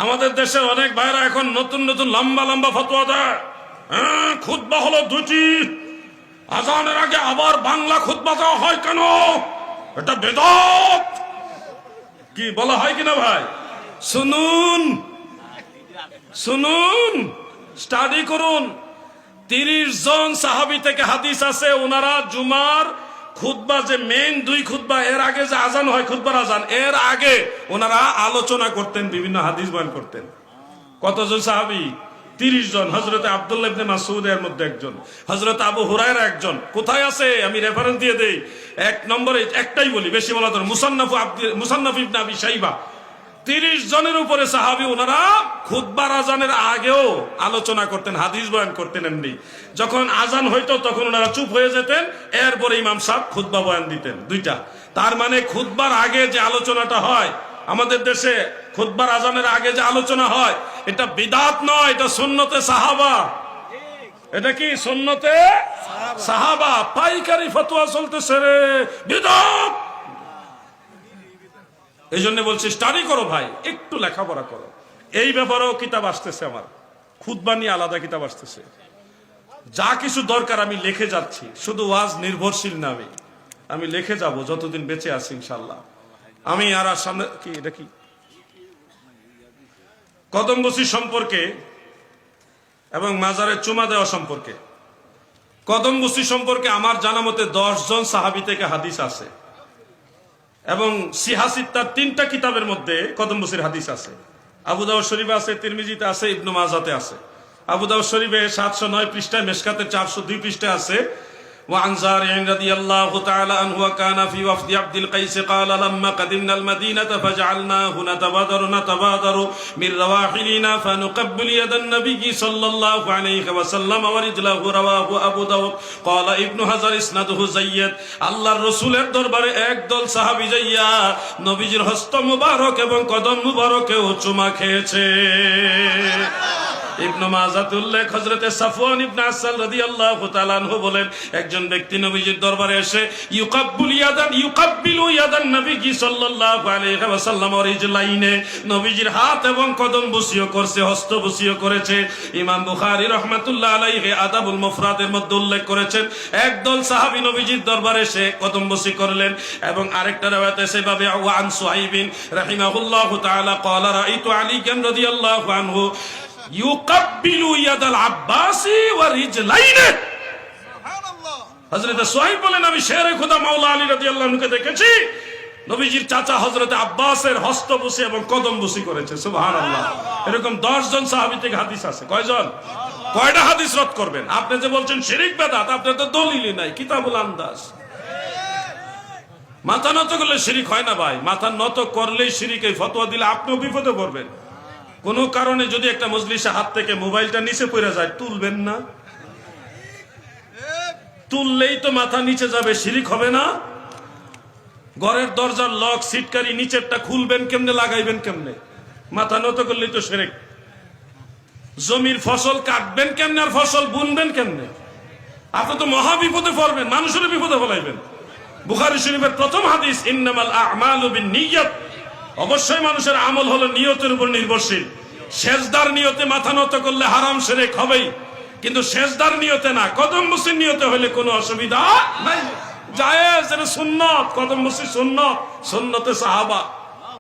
আমাদের দেশের অনেক ভাইরা এখন নতুন নতুন লম্বা লম্বা ফতোয়া দেয়। খুতবা হলো দুটি, আজানের আগে আবার বাংলা খুতবা দেওয়া হয় কেন? এটা বেদাত। কি বলা হয় কিনা ভাই? শুনুন শুনুন, স্টাডি করুন। 30 জন সাহাবী থেকে হাদিস আছে, ওনারা জুমার খুতবা যে মেইন দুই খুতবা, এর আগে যে আজান হয় খুতবার আজান, এর আগে ওনারা আলোচনা করতেন, বিভিন্ন হাদিস বয়ান করতেন। কতজন সাহাবী? 30 জন। হযরত আব্দুল্লাহ ইবনে মাসউদ এর মধ্যে একজন, হযরত আবু হুরায়রা একজন। কোথায় আছে আমি রেফারেন্স দিয়ে দেই। 1 নম্বরে একটাই বলি, বেশি বলা তো মুসান্নাফ ইবনে আবি শাইবা। 30 জনের উপরে সাহাবী, ওনারা খুতবার আজানের আগেও আলোচনা করতেন, হাদিস বয়ান করতেন। এমনি যখন আজান হইতো তখন ওনারা চুপ হয়ে যেতেন, এরপরে ইমাম সাহেব খুতবা বয়ান দিতেন। দুইটা। তার মানে খুতবার আগে যে আলোচনাটা হয় আমাদের দেশে, খুতবার আজানের আগে যে আলোচনা হয়, এটা বিদআত নয়, এটা সুন্নতে সাহাবা। এটা কি? সুন্নতে সাহাবা। পাইকারি ফতোয়া চলতেছে রে, বিদআত। এই জন্য বলছি স্টাডি করো ভাই, একটু লেখাপড়া করো। এই ব্যাপারেও কিতাব আসতেছে, আমার খুতবা নিয়ে আলাদা কিতাব আসতেছে। যা কিছু দরকার আমি লিখে যাচ্ছি, শুধু ওয়াজ নির্ভরশীল না, আমি লিখে যাব যতদিন বেঁচে আছি ইনশাআল্লাহ। আমি আর সামনে কি, এটা কি কদমবসি সম্পর্কে এবং মাজারে চুমা দেওয়া সম্পর্কে, কদমবসি সম্পর্কে আমার জানা মতে 10 জন সাহাবী থেকে হাদিস আছে, এবং সিহাসিত্তার 3টা কিতাবের মধ্যে কদমবসির হাদিস আছে। আবু দাউদ শরীফে আছে, তিরমিজিতে আছে, ইবনে মাজাতে আছে। আবু দাউদ শরীফে 709 পৃষ্ঠায়, মেশকাতে 402 পৃষ্ঠায় আছে। وعن زارع رضي الله تعالى عنه وكان في وفد عبد القيس قال لما قدمنا المدينة فجعلناه نتبادر من رواحلنا فنقبل يد النبي صلى الله عليه وسلم ورجله رواه أبو داود قال ابن حجر اسناده جيد। আল্লাহর রাসূলের দরবারে একদল সাহাবী যাইয়া নবীজির হস্ত মুবারক এবং কদম মুবারকেও চুমা খেয়েছে। ইবনে মাজাহ উল্লেখ, হযরতে সাফওয়ান ইবনে আসাল রাদিয়াল্লাহু তাআলা আনহু বলেন, একজন ব্যক্তি নবীজির দরবারে এসে ইউকাব্বিলু ইয়াদান নবী সাল্লাল্লাহু আলাইহি ওয়াসাল্লাম ওয়া রিজলাইনে, নবীজির হাত এবং কদম বুসিও করছে, হস্ত বুসিও করেছে। ইমাম বুখারী রাহমাতুল্লাহ আলাইহি আদাবুল মুফরাদের মধ্যে উল্লেখ করেছেন, একদল সাহাবী নবীজির দরবারে এসে কদম বুসি করলেন। এবং আরেকটা riwayate সেভাবে ওয়া আন সুহাইবিন রাহিমাহুল্লাহু তাআলা ক্বালা রাআইতু আলীয়ান রাদিয়াল্লাহু আনহু ইউকাব্বিলু ইয়াদাল আব্বাসি ওয়া রিজলাইনে। সুবহানাল্লাহ। হযরত সুহাইব বলেন, আমি শেরে খোদা মাওলা আলী রাদিয়াল্লাহু আনহুকে দেখেছি নবীজির চাচা হযরত আব্বাসের হস্ত বুসি এবং কদম বুসি করেছে। সুবহানাল্লাহ। এরকম 10 জন সাহাবী থেকে হাদিস আছে। কয়জন? কয়টা হাদিস রদ করবেন? আপনি যে বলছেন শিরক বেদাত, আপনার তো দলিলই নাই, কিতাবুল আন্দাজ। মাথা নত করলে শিরক হয় না ভাই, মাথা নত করলেই শিরক। এই ফতোয়া দিলে আপনিও বিপদে পড়বেন। কোন কারণে যদি একটা মজলিসে হাত থেকে মোবাইলটা নিচে পড়ে যায়, তুলবেন না? তুললেই তো মাথা নিচে যাবে, শিরক হবে না? ঘরের দরজার লক সিটকারি নিচেরটা খুলবেন কেমনে, লাগাইবেন কেমনে? মাথা নত করলেই তো শিরক। জমির ফসল কাটবেন কেমনে আর ফসল বুনবেন কেমনে? আপনি তো মহা বিপদে পড়বেন, মানুষের বিপদে ফেলাইবেন। বুখারী শরীফের প্রথম হাদিস, ইন্নামাল আ'মালু বিন্নিয়াত, অবশ্যই মানুষের আমল হলো নিয়তের উপর নির্ভরশীল। সেজদার নিয়তে মাথা নত করলে হারাম শিরক হবেই, কিন্তু সেজদার নিয়তে না, কদম বুসির নিয়তে হলে কোনো অসুবিধা নাই, জায়েজ। এটা সুন্নাত, কদম বুসি সুন্নাত, সুন্নতে সাহাবা।